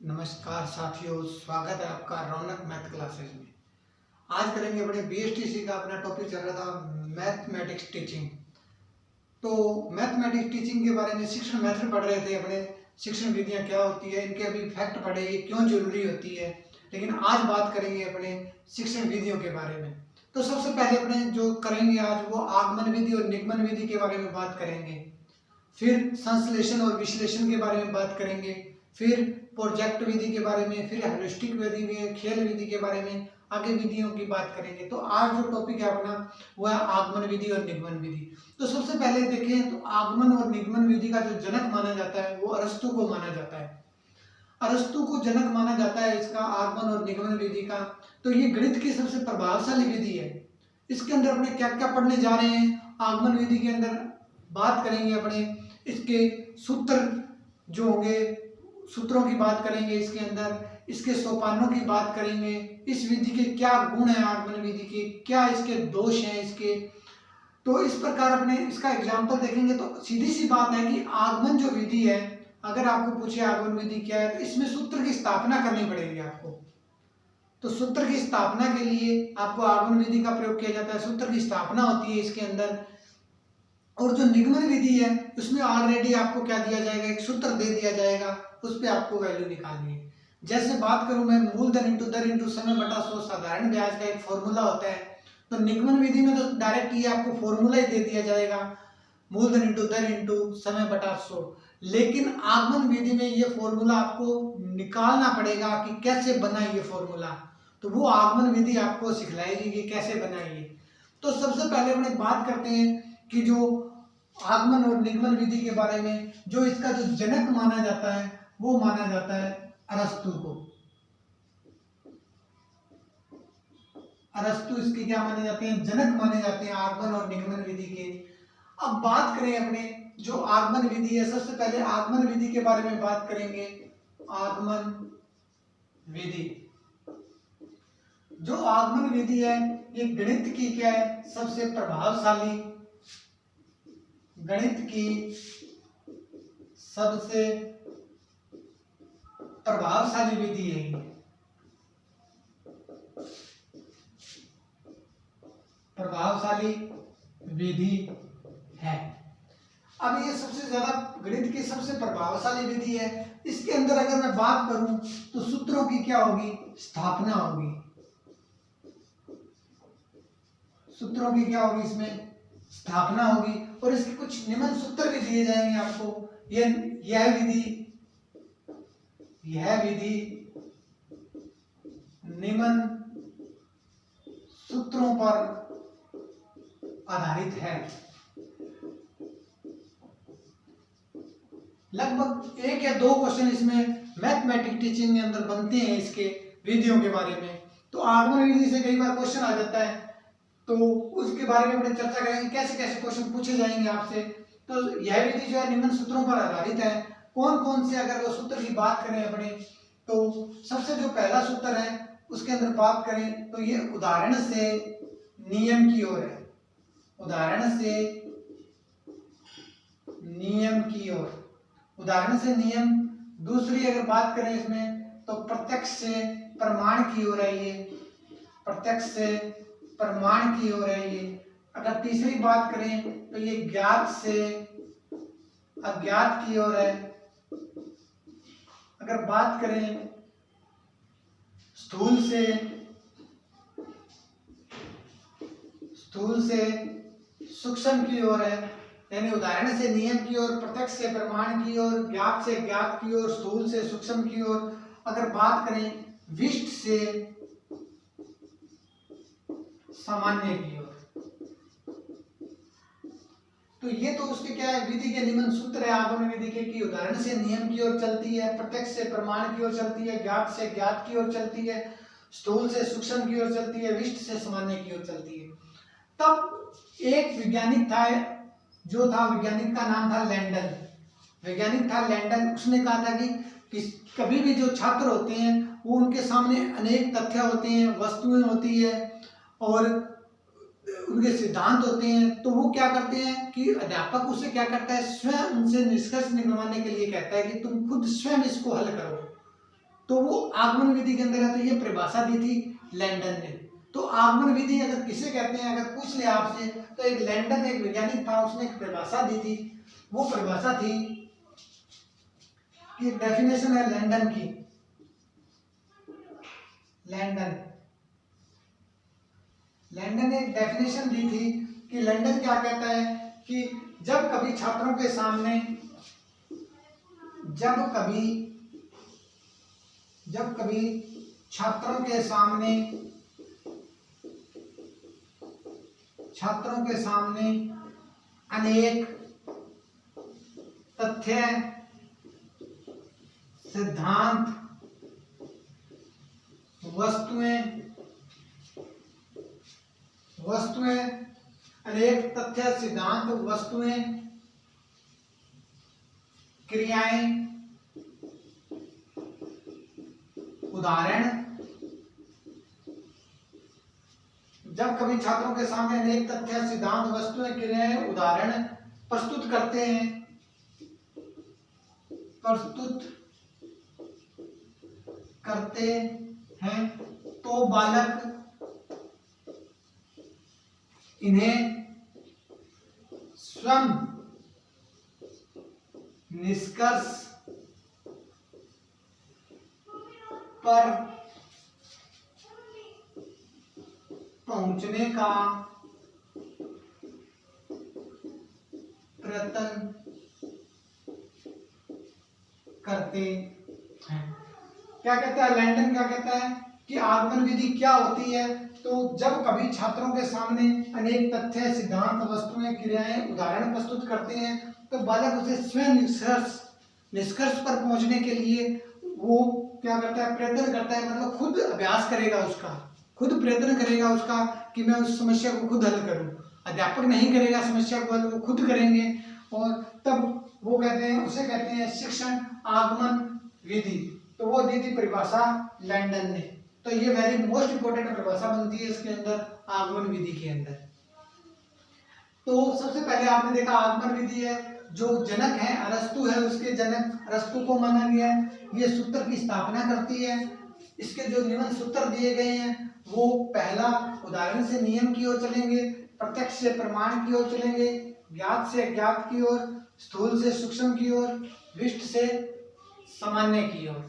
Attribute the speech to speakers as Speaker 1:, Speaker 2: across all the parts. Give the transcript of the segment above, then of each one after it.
Speaker 1: नमस्कार साथियों, स्वागत है आपका रौनक मैथ क्लासेस में। आज करेंगे अपने बीएसटीसी का अपना टॉपिक चल रहा था मैथमेटिक्स टीचिंग। तो मैथमेटिक्स टीचिंग के बारे में शिक्षण मेथड पढ़ रहे थे अपने, शिक्षण विधियां क्या होती है, इनके अभी फैक्ट पढ़े, ये क्यों जरूरी होती है। लेकिन आज बात करेंगे अपने शिक्षण विधियों के बारे में। तो सबसे पहले अपने जो करेंगे आज वो आगमन विधि और निगमन विधि के बारे में बात करेंगे, फिर संश्लेषण और विश्लेषण के बारे में बात करेंगे, फिर प्रोजेक्ट विधि के बारे में, फिर हेरिस्टिक विधि में, खेल विधि के बारे में, आगे विधियों की बात करेंगे। तो आज जो टॉपिक है अपना वो है आगमन विधि और निगमन विधि। तो सबसे पहले देखें तो आगमन और निगमन विधि का जो जनक माना जाता है वो अरस्तु को माना जाता है। अरस्तु को जनक माना जाता है इसका आगमन और निगमन विधि का। तो ये गणित की सबसे प्रभावशाली विधि है। इसके अंदर अपने क्या क्या पढ़ने जा रहे हैं। आगमन विधि के अंदर बात करेंगे अपने इसके सूत्र जो होंगे, सूत्रों की बात करेंगे, इसके अंदर इसके सोपानों की बात करेंगे, इस विधि के क्या गुण है, आगमन विधि के क्या इसके दोष हैं इसके। तो इस प्रकार अपने इसका एग्जाम्पल देखेंगे तो सीधी सी बात है कि आगमन जो विधि है, अगर आपको पूछे आगमन विधि क्या है तो इसमें सूत्र की स्थापना करनी पड़ेगी आपको। तो सूत्र की स्थापना के लिए आपको आगमन विधि का प्रयोग किया जाता है, सूत्र की स्थापना होती है इसके अंदर। और जो निगमन विधि है उसमें ऑलरेडी आपको क्या दिया जाएगा, एक सूत्र दे दिया जाएगा, उस पर आपको वैल्यू निकालनी है। जैसे बात करूं मैं, मूलधन इंटू दर इंटू समय बटा 100 साधारण ब्याज का एक फॉर्मूला होता है। तो निगमन विधि में तो डायरेक्ट ये आपको फॉर्मूला ही दे दिया जाएगा, मूलधन इंटू दर इंटू समय बटा 100। लेकिन आगमन विधि में ये फॉर्मूला आपको निकालना पड़ेगा कि कैसे बना ये फॉर्मूला। तो वो आगमन विधि आपको सिखलाएगी कि कैसे बनाइए। तो सबसे पहले हम एक बात करते हैं कि जो आगमन और निगमन विधि के बारे में, जो इसका जो जनक माना जाता है वो माना जाता है अरस्तु को। अरस्तु इसके क्या माने जाते हैं, जनक माने जाते हैं आगमन और निगमन विधि के। अब बात करें अपने जो आगमन विधि है, सबसे पहले आगमन विधि के बारे में बात करेंगे। आगमन विधि, जो आगमन विधि है ये गणित की क्या है, सबसे प्रभावशाली, गणित की सबसे प्रभावशाली विधि है। प्रभावशाली विधि है। अब ये सबसे ज्यादा गणित की सबसे प्रभावशाली विधि है। इसके अंदर अगर मैं बात करूं तो सूत्रों की क्या होगी, स्थापना होगी। सूत्रों की क्या होगी, इसमें स्थापना होगी। और इसके कुछ निम्न सूत्र भी दिए जाएंगे आपको। यह विधि निम्न सूत्रों पर आधारित है। लगभग एक या दो क्वेश्चन इसमें मैथमेटिक्स टीचिंग के अंदर बनते हैं इसके विधियों के बारे में। तो आगमन विधि से कई बार क्वेश्चन आ जाता है, तो उसके बारे में अपने चर्चा करेंगे कैसे कैसे क्वेश्चन पूछे जाएंगे आपसे। तो यह विधि जो है निम्न सूत्रों पर आधारित है। कौन कौन से अगर वो सूत्र की बात करें अपने, तो सबसे जो पहला सूत्र है उसके अंदर बात करें तो ये उदाहरण से नियम की ओर है। उदाहरण से नियम की ओर, उदाहरण से नियम। दूसरी अगर बात करें इसमें तो प्रत्यक्ष से प्रमाण की ओर है, ये प्रत्यक्ष से प्रमाण की ओर है ये। अगर तीसरी बात करें तो ये ज्ञात से अज्ञात की ओर है। अगर बात करें स्थूल से सूक्ष्म की ओर है। यानी उदाहरण से नियम की ओर, प्रत्यक्ष से प्रमाण की ओर, ज्ञात से ज्ञात की ओर, स्थूल से सूक्ष्म की ओर। अगर बात करें विशिष्ट से सामान्य की ओर, तो ये तो उसके क्या है, विधि के निम्न सूत्र है आगमन विधि के कि उदाहरण से नियम की ओर चलती है, प्रत्यक्ष से प्रमाण की ओर चलती है, ज्ञात से ज्ञात की ओर चलती है, स्थूल से सूक्ष्म की ओर चलती है, विशिष्ट से सामान्य की ओर चलती है। तब एक वैज्ञानिक था, जो था वैज्ञानिक का नाम था लैंडल। वैज्ञानिक था लैंडल। उसने कहा था कि कभी भी जो छात्र होते हैं वो उनके सामने अनेक तथ्य होते हैं, वस्तुएं होती है और उनके सिद्धांत होते हैं। तो वो क्या करते हैं कि अध्यापक उसे क्या करता है, स्वयं उनसे निष्कर्ष निकलवाने के लिए कहता है कि तुम खुद स्वयं इसको हल करो। तो वो आगमन विधि के अंदर है। तो ये परिभाषा दी थी लैंडन ने। तो आगमन विधि अगर किसे कहते हैं, अगर पूछ ले आपसे, तो एक लैंडन एक वैज्ञानिक था, उसने एक परिभाषा दी थी। वो परिभाषा थी कि डेफिनेशन है लैंडन की, लैंडन ने एक डेफिनेशन दी थी कि लैंडन क्या कहता है कि जब कभी छात्रों के सामने अनेक तथ्य, सिद्धांत, वस्तुएं, क्रियाएं, उदाहरण, जब कभी छात्रों के सामने अनेक तथ्य, सिद्धांत, वस्तुएं, क्रियाएं, उदाहरण प्रस्तुत करते हैं तो बालक इन्हें स्वयं निष्कर्ष पर पहुंचने का प्रयत्न करते हैं। क्या कहता है लैंडन, क्या कहता है कि आगमन विधि क्या होती है? तो जब कभी छात्रों के सामने अनेक तथ्य, सिद्धांत, वस्तुएं, क्रियाएं, उदाहरण प्रस्तुत करते हैं तो बालक उसे स्वयं निष्कर्ष पर पहुंचने के लिए वो क्या करता है, प्रयत्न करता है, मतलब खुद अभ्यास करेगा उसका, खुद प्रयत्न करेगा उसका कि मैं उस समस्या को खुद हल करूं। अध्यापक नहीं करेगा समस्या को हल, वो खुद करेंगे और तब वो कहते हैं, उसे कहते हैं शिक्षण आगमन विधि। तो वो दी थी परिभाषा लैंडन ने। तो ये वेरी मोस्ट इंपोर्टेंट परिभाषा बनती है इसके अंदर, आगमन विधि के अंदर। तो सबसे पहले आपने देखा आगमन विधि है, जो जनक है अरस्तु है, उसके जनक अरस्तु को माना गया है। ये सूत्र की स्थापना करती है। इसके जो निम्न सूत्र दिए गए हैं वो पहला उदाहरण से नियम की ओर चलेंगे, प्रत्यक्ष से प्रमाण की ओर चलेंगे, ज्ञात से अज्ञात की ओर, स्थूल से सूक्ष्म की ओर, विशिष्ट से सामान्य की ओर।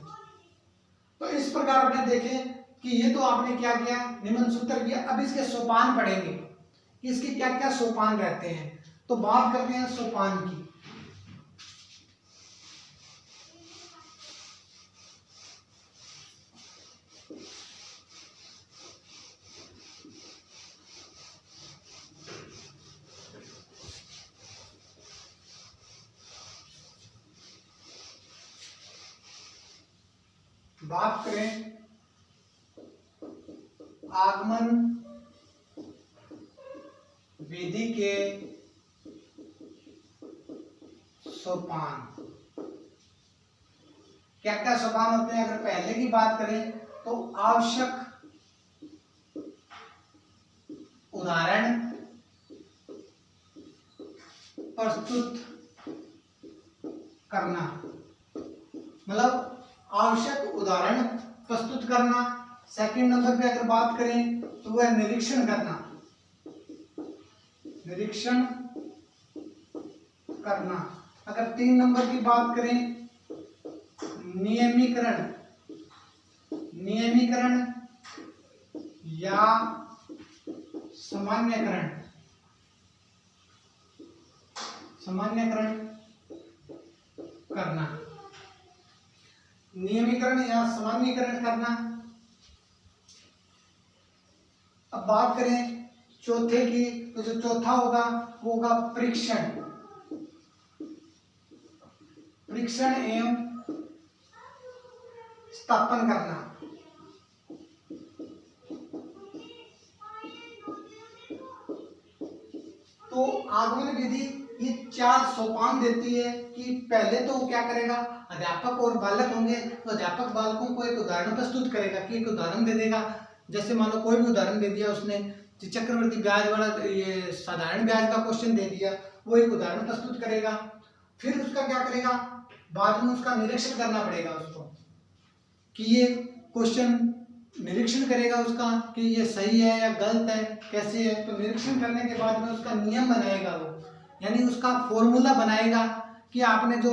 Speaker 1: तो इस प्रकार आपने देखे कि ये तो आपने क्या किया, निम्न सूत्र किया। अब इसके सोपान पढ़ेंगे कि इसके क्या क्या सोपान रहते हैं। तो बात करते हैं सोपान की। बात करें आगमन विधि के सोपान, क्या क्या सोपान होते हैं? अगर पहले की बात करें तो आवश्यक उदाहरण प्रस्तुत करना, मतलब आवश्यक उदाहरण प्रस्तुत करना। सेकंड नंबर पे अगर बात करें तो वह निरीक्षण करना, अगर 3 नंबर की बात करें नियमीकरण या सामान्यकरण करना, नियमीकरण या सामान्यीकरण करना। अब बात करें चौथे की, तो जो चौथा होगा वो होगा परीक्षण एवं स्थापन करना। तो आगमन विधि ये 4 सोपान देती है कि पहले तो क्या करेगा, अध्यापक और बालक होंगे तो अध्यापक बालकों को एक उदाहरण प्रस्तुत करेगा कि एक उदाहरण दे देगा। जैसे मान लो कोई भी उदाहरण दे दिया उसने, चक्रवर्ती ब्याज वाला ये साधारण ब्याज का क्वेश्चन दे दिया, वो एक उदाहरण प्रस्तुत करेगा। फिर उसका क्या करेगा, बाद में उसका निरीक्षण करना पड़ेगा उसको कि ये क्वेश्चन निरीक्षण करेगा उसका कि ये सही है या गलत है, कैसे है। तो निरीक्षण करने के बाद में उसका नियम बनाएगा वो, यानी उसका फॉर्मूला बनाएगा कि आपने जो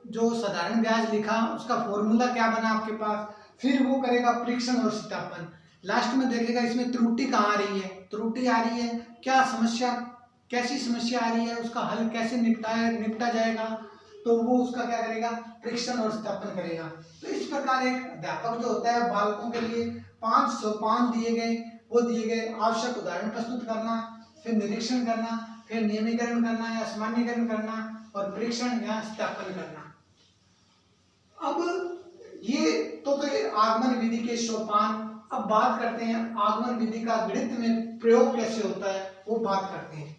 Speaker 1: जो साधारण ब्याज लिखा उसका फॉर्मूला क्या बना आपके पास। फिर वो करेगा परीक्षण और सत्यापन। लास्ट में देखेगा इसमें त्रुटि कहाँ आ रही है, त्रुटि आ रही है क्या, समस्या कैसी समस्या आ रही है, उसका हल कैसे निपटा जाएगा। तो वो उसका क्या करेगा, परीक्षण और सत्यापन करेगा। तो इस प्रकार एक अध्यापक जो होता है बालकों के लिए 505 दिए गए आवश्यक उदाहरण प्रस्तुत करना, फिर निरीक्षण करना, फिर नियमीकरण करना या सामान्यीकरण करना, और परीक्षण या सत्यापन करना। अब ये तो ये आगमन विधि के सोपान। अब बात करते हैं आगमन विधि का गणित में प्रयोग कैसे होता है, वो बात करते हैं।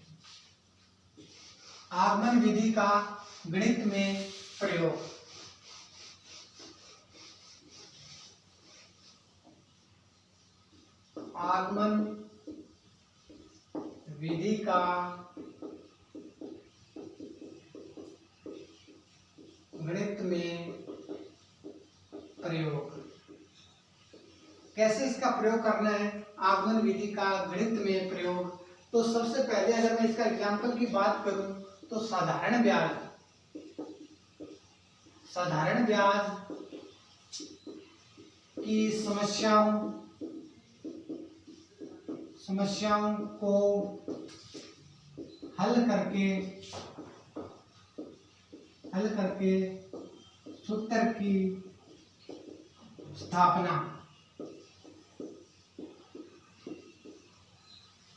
Speaker 1: आगमन विधि का गणित में प्रयोग। आगमन विधि का गणित में प्रयोग। कैसे इसका प्रयोग करना है, आगमन विधि का गणित में प्रयोग। तो सबसे पहले अगर मैं इसका एग्जाम्पल की बात करूं तो साधारण ब्याज की समस्याओं को हल करके सूत्र की स्थापना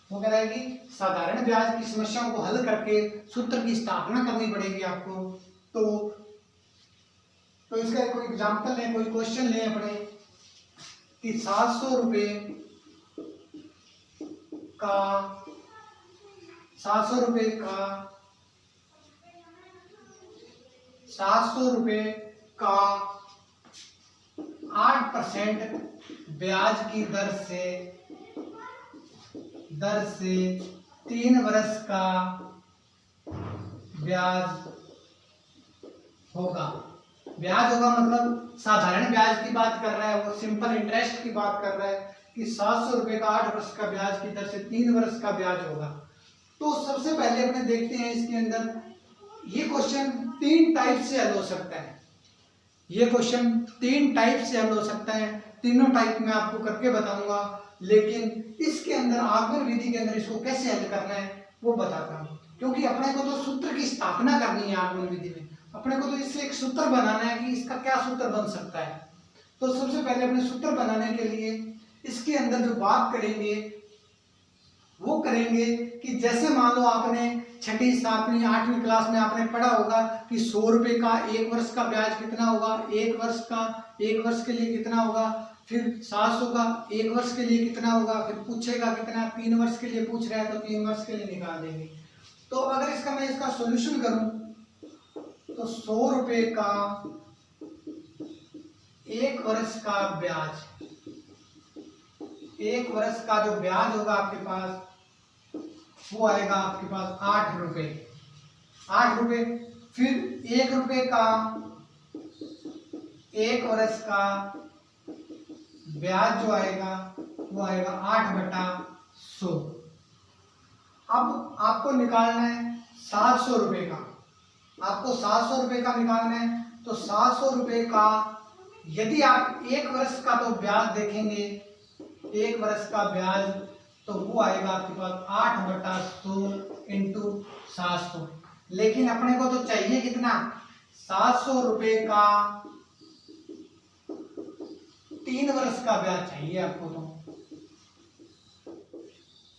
Speaker 1: वो कराएगी। साधारण ब्याज की समस्याओं को हल करके सूत्र की स्थापना करनी पड़ेगी आपको। तो इसका कोई एग्जांपल लें, कोई क्वेश्चन लें अपने कि 700 रुपये का 8% ब्याज की दर से 3 वर्ष का ब्याज होगा। मतलब साधारण ब्याज की बात कर रहा है वो, सिंपल इंटरेस्ट की बात कर रहा है कि 700 रुपये का 8 वर्ष का ब्याज की दर से 3 वर्ष का ब्याज होगा। तो सबसे पहले अपने देखते हैं इसके अंदर ये क्वेश्चन 3 टाइप से हल हो सकता है। तीनों टाइप में आपको करके बताऊंगा, लेकिन इसके अंदर आगमन विधि के अंदर इसको कैसे हल करना है वो बताता हूँ। क्योंकि अपने को तो सूत्र की स्थापना करनी है आगमन विधि में, अपने को तो इससे एक सूत्र बनाना है कि इसका क्या सूत्र बन सकता है। तो सबसे पहले अपने सूत्र बनाने के लिए इसके अंदर जो बात करेंगे वो करेंगे कि जैसे मान लो आपने 6ठी 7वीं 8वीं क्लास में आपने पढ़ा होगा कि 100 रुपये का 1 वर्ष का ब्याज कितना होगा, 1 वर्ष के लिए कितना होगा, फिर 700 का 1 वर्ष के लिए कितना होगा, फिर पूछेगा कितना, 3 वर्ष के लिए पूछ रहा है तो 3 वर्ष के लिए निकाल देंगे। तो अगर मैं इसका सॉल्यूशन करूं तो 100 रुपये का 1 वर्ष का ब्याज, 1 वर्ष का जो ब्याज होगा आपके पास वो आएगा आपके पास 8 रुपये। फिर 1 रुपये का 1 वर्ष का ब्याज जो आएगा वो आएगा 8/100। अब आपको निकालना है 700 रुपये का, आपको 700 रुपये का निकालना है। तो 700 रुपये का यदि आप 1 वर्ष का तो ब्याज देखेंगे, 1 वर्ष का ब्याज तो वो आएगा आपके पास 8/100 इंटू 700। लेकिन अपने को तो चाहिए कितना, 700 रुपये का 3 वर्ष का ब्याज चाहिए आपको। तो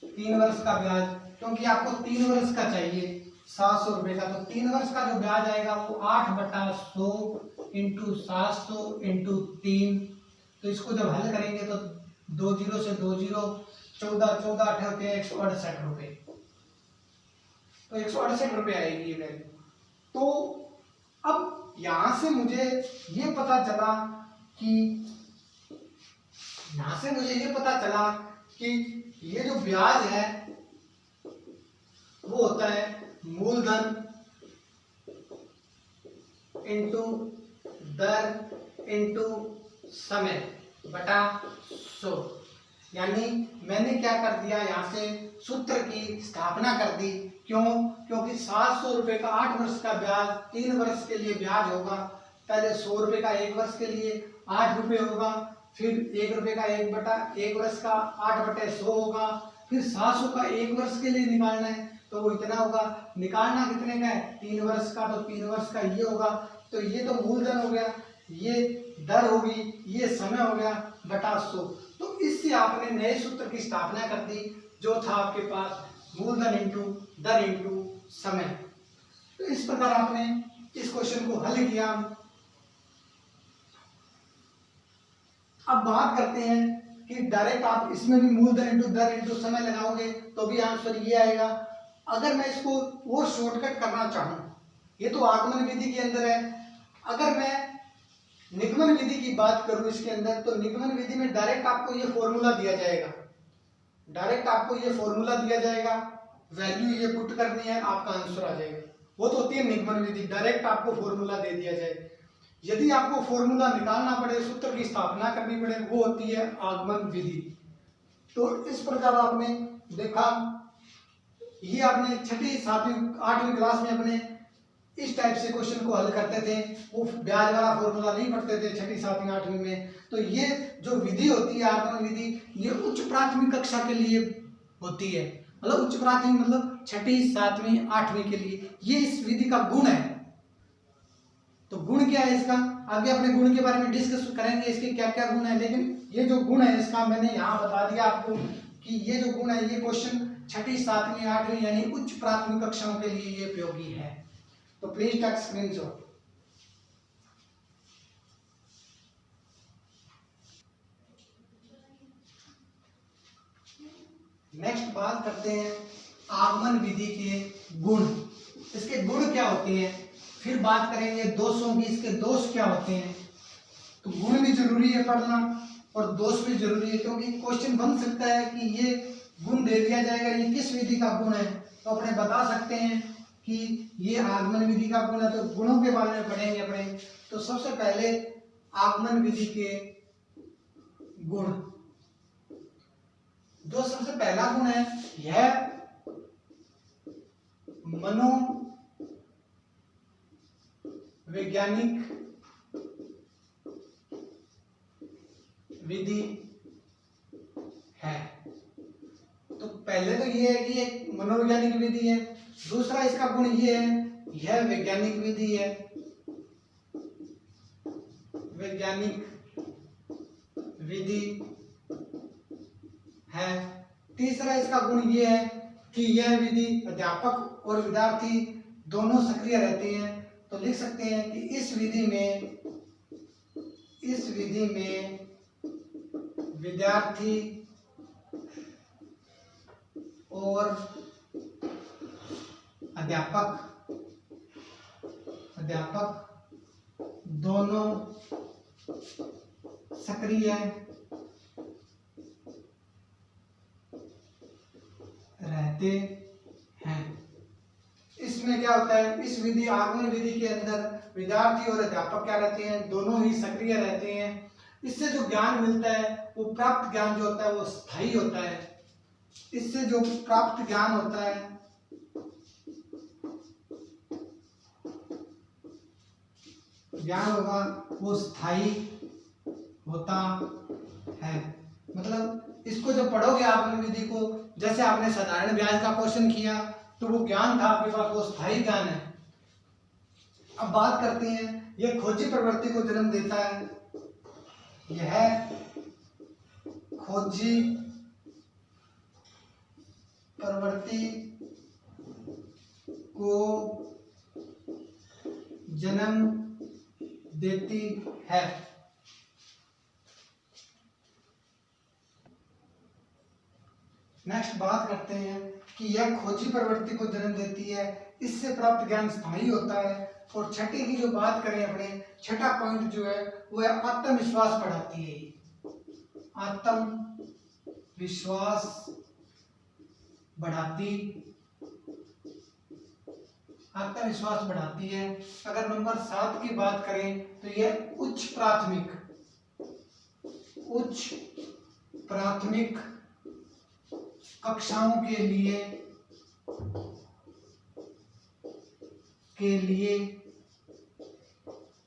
Speaker 1: 3 वर्ष का ब्याज, क्योंकि आपको 3 वर्ष का चाहिए 700 रुपये का, तो 3 वर्ष का जो ब्याज आएगा वो 8/100 इंटू 700 इंटू 3। तो इसको जब हल करेंगे तो 2 0 से 2 0 14 8 होते हैं 168 रुपये। तो 168 रुपये आएगी ये वैल्यू। तो अब यहां से मुझे ये पता चला कि ये जो ब्याज है वो होता है मूलधन इंटू दर इंटू समय बटा 100। यानी मैंने क्या कर दिया, यहाँ से सूत्र की स्थापना कर दी। क्यों? क्योंकि 700 रुपये का 8 वर्ष का ब्याज 3 वर्ष के लिए ब्याज होगा। पहले 100 रुपये का 1 वर्ष के लिए 8 रुपये होगा, फिर 1 रुपये का 1 वर्ष का 8/100 होगा, फिर 700 का 1 वर्ष के लिए निकालना है तो वो इतना होगा। निकालना कितने का है? 3 वर्ष का, तो 3 वर्ष का ये होगा। तो ये तो मूलधन हो गया, ये दर होगी, ये समय हो गया बटा 100। तो इससे आपने नए सूत्र की स्थापना कर दी जो था आपके पास मूलधन इंटू दर इंटू समय। तो इस प्रकार आपने इस क्वेश्चन को हल किया। अब बात करते हैं कि डायरेक्ट आप इसमें भी मूलधन इंटू दर इंटू समय लगाओगे तो भी आंसर ये आएगा। अगर मैं इसको और शॉर्टकट करना चाहूँ, ये तो आगमन विधि के अंदर है, अगर मैं निगमन विधि की बात करूं इसके अंदर, तो निगमन विधि में डायरेक्ट आपको ये फॉर्मूला दिया जाएगा, वैल्यू ये पुट करनी है, आपका आंसर आ जाएगा। वो तो होती है निगमन विधि, डायरेक्ट आपको फॉर्मूला दे दिया जाए। यदि आपको फॉर्मूला निकालना पड़े, सूत्र की स्थापना करनी पड़े, वो होती है आगमन विधि। तो इस प्रकार आपने देखा, ये आपने 6ठी 7वीं 8वीं क्लास में अपने इस टाइप से क्वेश्चन को हल करते थे। वो ब्याज वाला फॉर्मूला नहीं पढ़ते थे 6ठी 7वीं 8वीं में। तो ये जो विधि होती है आगमन विधि, ये उच्च प्राथमिक कक्षा के लिए होती है। मतलब उच्च प्राथमिक मतलब 6ठी 7वीं 8वीं के लिए ये इस विधि का गुण है। तो गुण क्या है इसका, आगे अपने गुण के बारे में डिस्कस करेंगे, इसके क्या क्या गुण है। लेकिन ये जो गुण है इसका मैंने यहाँ बता दिया आपको कि ये जो गुण है, ये क्वेश्चन 6ठी 7वीं 8वीं यानी उच्च प्राथमिक कक्षाओं के लिए ये उपयोगी है। तो प्लीज टेक स्क्रीनशॉट। नेक्स्ट बात करते हैं आगमन विधि के गुण। इसके गुण क्या होते हैं, फिर बात करेंगे दोषों की, इसके दोष क्या होते हैं। तो गुण भी जरूरी है पढ़ना और दोष भी जरूरी है, क्योंकि क्वेश्चन बन सकता है कि ये गुण दे दिया जाएगा, ये किस विधि का गुण है, तो अपने बता सकते हैं कि ये आगमन विधि का गुण है। तो गुणों के बारे में पढ़ेंगे अपने। तो सबसे पहले आगमन विधि के गुण, जो सबसे पहला गुण है यह मनोवैज्ञानिक विधि है। तो पहले तो ये है कि एक मनोवैज्ञानिक विधि है। दूसरा इसका गुण ये है, यह वैज्ञानिक विधि है, वैज्ञानिक विधि है। तीसरा इसका गुण ये है कि यह विधि अध्यापक और विद्यार्थी दोनों सक्रिय रहते हैं। तो लिख सकते हैं कि इस विधि में विद्यार्थी और अध्यापक दोनों सक्रिय रहते हैं। इसमें क्या होता है, इस विधि आगमन विधि के अंदर विद्यार्थी और अध्यापक क्या रहते हैं, दोनों ही सक्रिय रहते हैं। इससे जो ज्ञान मिलता है, वो प्राप्त ज्ञान जो होता है वो स्थायी होता है। इससे जो प्राप्त ज्ञान होता है वो स्थायी होता है। मतलब इसको जब पढ़ोगे आगमन विधि को, जैसे आपने साधारण ब्याज का क्वेश्चन किया तो वो ज्ञान था आपके पास, वो स्थायी ज्ञान है। अब बात करते हैं, यह खोजी प्रवृत्ति को जन्म देता है। यह खोजी प्रवृत्ति को जन्म देती है। नेक्स्ट बात करते हैं कि यह खोजी प्रवृत्ति को जन्म देती है, इससे प्राप्त ज्ञान स्थायी होता है। और छठी की जो बात करें अपने, छठा पॉइंट जो है वो है आत्मविश्वास बढ़ाती है। आत्मविश्वास बढ़ाती है। अगर नंबर 7 की बात करें तो यह उच्च प्राथमिक उच्च प्राथमिक कक्षाओं के लिए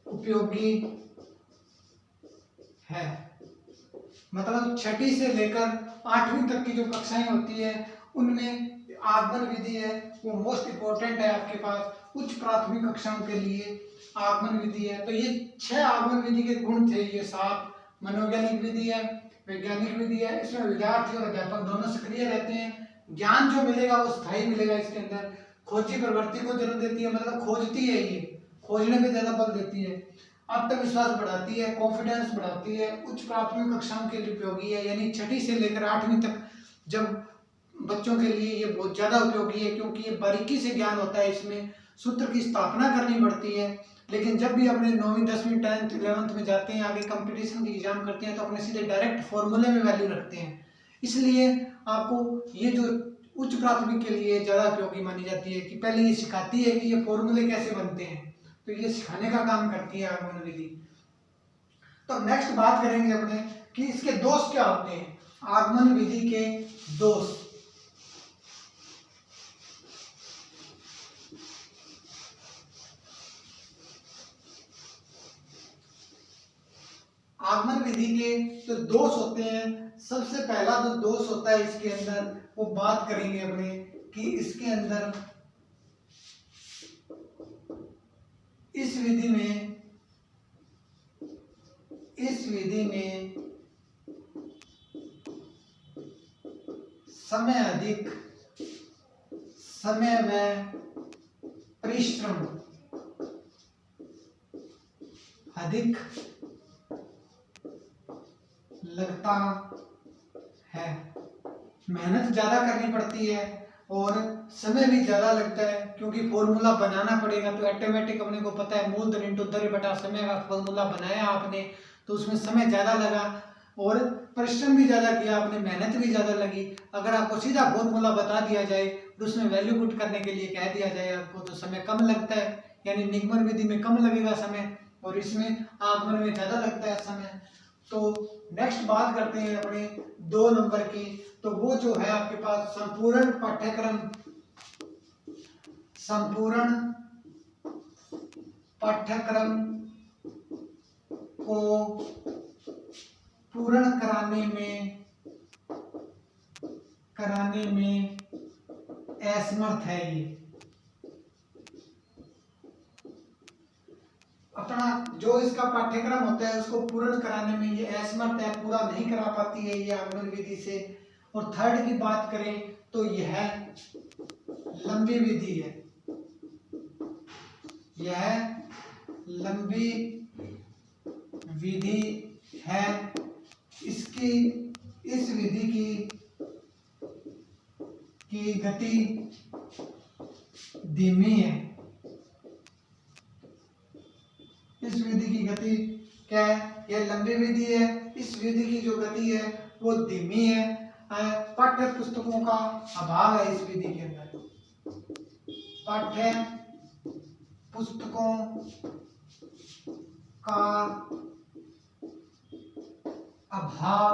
Speaker 1: उपयोगी है। मतलब छठी से लेकर 8वीं तक की जो कक्षाएं होती है उनमें आगमन विधि है वो मोस्ट इम्पोर्टेंट है आपके पास। उच्च प्राथमिक कक्षाओं के लिए आगमन विधि है। तो ये 6 आगमन विधि के गुण थे। ये 7 मनोवैज्ञानिक विधि है, वैज्ञानिक विधि है। इसमें विद्यार्थी और अध्यापक दोनों सक्रिय रहते हैं। ज्ञान जो मिलेगा वो स्थायी मिलेगा। इसके अंदर खोजी प्रवृत्ति को जन्म देती है, मतलब खोजती है, ये खोजने में ज्यादा बल देती है। आत्मविश्वास बढ़ाती है, कॉन्फिडेंस बढ़ाती है, उच्च प्राथमिक कक्षाओं के लिए उपयोगी है। यानी छठी से लेकर 8वीं तक जब बच्चों के लिए ये बहुत ज्यादा उपयोगी है, क्योंकि ये बारीकी से ज्ञान होता है। इसमें सूत्र की स्थापना करनी पड़ती है। लेकिन जब भी अपने 9वीं 10वीं 10th 11th में जाते हैं, आगे कंपटीशन की एग्जाम करते हैं, तो अपने सीधे डायरेक्ट फॉर्मूले में वैल्यू रखते हैं। इसलिए आपको ये जो उच्च प्राथमिक के लिए ज्यादा उपयोगी मानी जाती है कि पहले ये सिखाती है कि ये फॉर्मूले कैसे बनते हैं, तो ये सिखाने का काम करती है आगमन विधि। तो नेक्स्ट बात करेंगे अपने कि इसके दोष क्या होते हैं। आगमन विधि के दोष। आगमन विधि के जो दोष होते हैं, सबसे पहला जो दोष होता है इसके अंदर, वो बात करेंगे अपने कि इसके अंदर इस विधि में समय अधिक, समय व परिश्रम अधिक लगता है। मेहनत ज्यादा करनी पड़ती है और समय भी ज्यादा लगता है, क्योंकि फॉर्मूला बनाना पड़ेगा। तो ऑटोमेटिक अपने को पता है मूलधन इंटू दर बटा समय का फॉर्मूला बनाया आपने, तो उसमें समय ज्यादा लगा और परिश्रम भी ज्यादा किया आपने, मेहनत भी ज्यादा लगी। अगर आपको सीधा फॉर्मूला बता दिया जाए और उसमें वैल्यू पुट करने के लिए कह दिया जाए आपको, तो समय कम लगता है। यानी निगमन विधि में कम लगेगा समय और इसमें आगमन में ज्यादा लगता है समय। तो नेक्स्ट बात करते हैं अपने 2 नंबर की। तो वो जो है आपके पास संपूर्ण पाठ्यक्रम को पूर्ण कराने में असमर्थ है। ये अपना जो इसका पाठ्यक्रम होता है उसको पूर्ण कराने में ये असमर्थ है, पूरा नहीं करा पाती है ये आगमन विधि से। और थर्ड की बात करें तो यह लंबी विधि है। यह लंबी विधि है। इस विधि की गति धीमी है। इस विधि की गति क्या है? यह लंबी विधि है। इस विधि की जो गति है वो धीमी है। पाठ्य पुस्तकों का अभाव है इस विधि के अंदर। पाठ्य पुस्तकों का अभाव।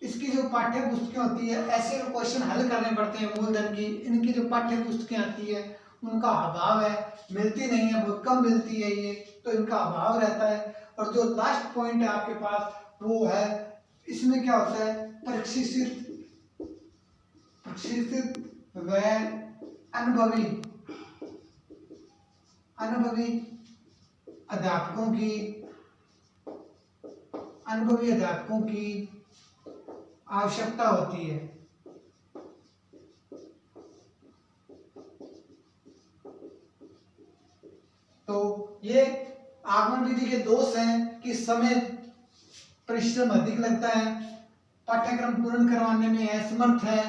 Speaker 1: इसकी जो पाठ्य पुस्तकें होती है, ऐसे क्वेश्चन हल करने पड़ते हैं मूलधन की, इनकी जो पाठ्य पुस्तकें आती है उनका अभाव है, मिलती नहीं है, बहुत कम मिलती है ये, तो इनका अभाव रहता है। और जो लास्ट पॉइंट है आपके पास वो है, इसमें क्या होता है, प्रशिक्षित व अनुभवी अध्यापकों की आवश्यकता होती है। तो ये आगमन विधि के दोष हैं कि समय परिश्रम अधिक लगता है, पाठ्यक्रम पूर्ण करवाने में असमर्थ है,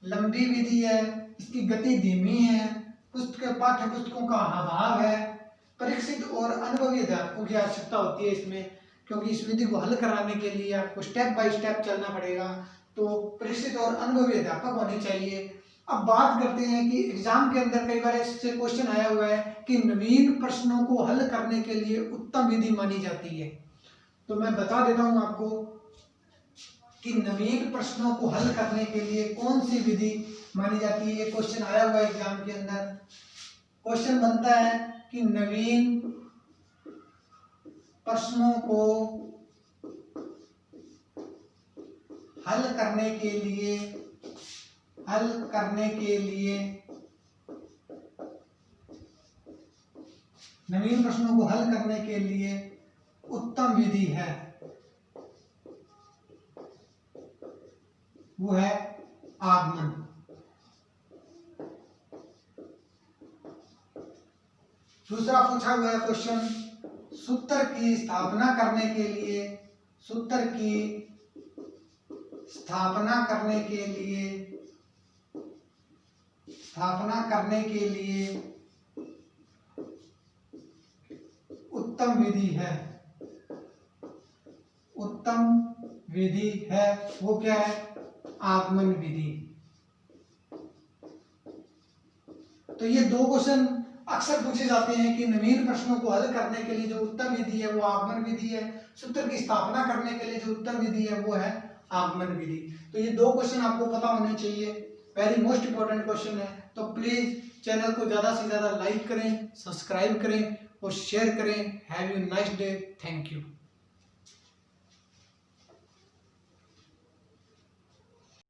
Speaker 1: लंबी विधि है, इसकी गति धीमी है, पाठ्य पुस्तकों का अभाव है, परीक्षित और अनुभवी अध्यापकों की आवश्यकता होती है इसमें, क्योंकि इस विधि को हल कराने के लिए आपको स्टेप बाय स्टेप चलना पड़ेगा। तो परीक्षित और अनुभवी अध्यापक होने चाहिए। अब बात करते हैं कि एग्जाम के अंदर कई बार ऐसे क्वेश्चन आया हुआ है कि नवीन प्रश्नों को हल करने के लिए उत्तम विधि मानी जाती है। तो मैं बता देता हूं आपको कि नवीन प्रश्नों को हल करने के लिए कौन सी विधि मानी जाती है। ये क्वेश्चन आया हुआ है एग्जाम के अंदर। क्वेश्चन बनता है कि नवीन प्रश्नों को हल करने के लिए नवीन प्रश्नों को हल करने के लिए उत्तम विधि है, वो है आगमन। दूसरा पूछा हुआ है क्वेश्चन, सूत्र की स्थापना करने के लिए उत्तम विधि है, वो क्या है? आगमन विधि। तो ये दो क्वेश्चन अक्सर पूछे जाते हैं कि नवीन प्रश्नों को हल करने के लिए जो उत्तम विधि है वो आगमन विधि है, सूत्र की स्थापना करने के लिए जो उत्तम विधि है वो है आगमन विधि। तो ये दो क्वेश्चन आपको पता होने चाहिए, वेरी मोस्ट इंपॉर्टेंट क्वेश्चन है। तो प्लीज चैनल को ज्यादा से ज्यादा लाइक करें, सब्सक्राइब करें और शेयर करें। Have you nice day, thank you.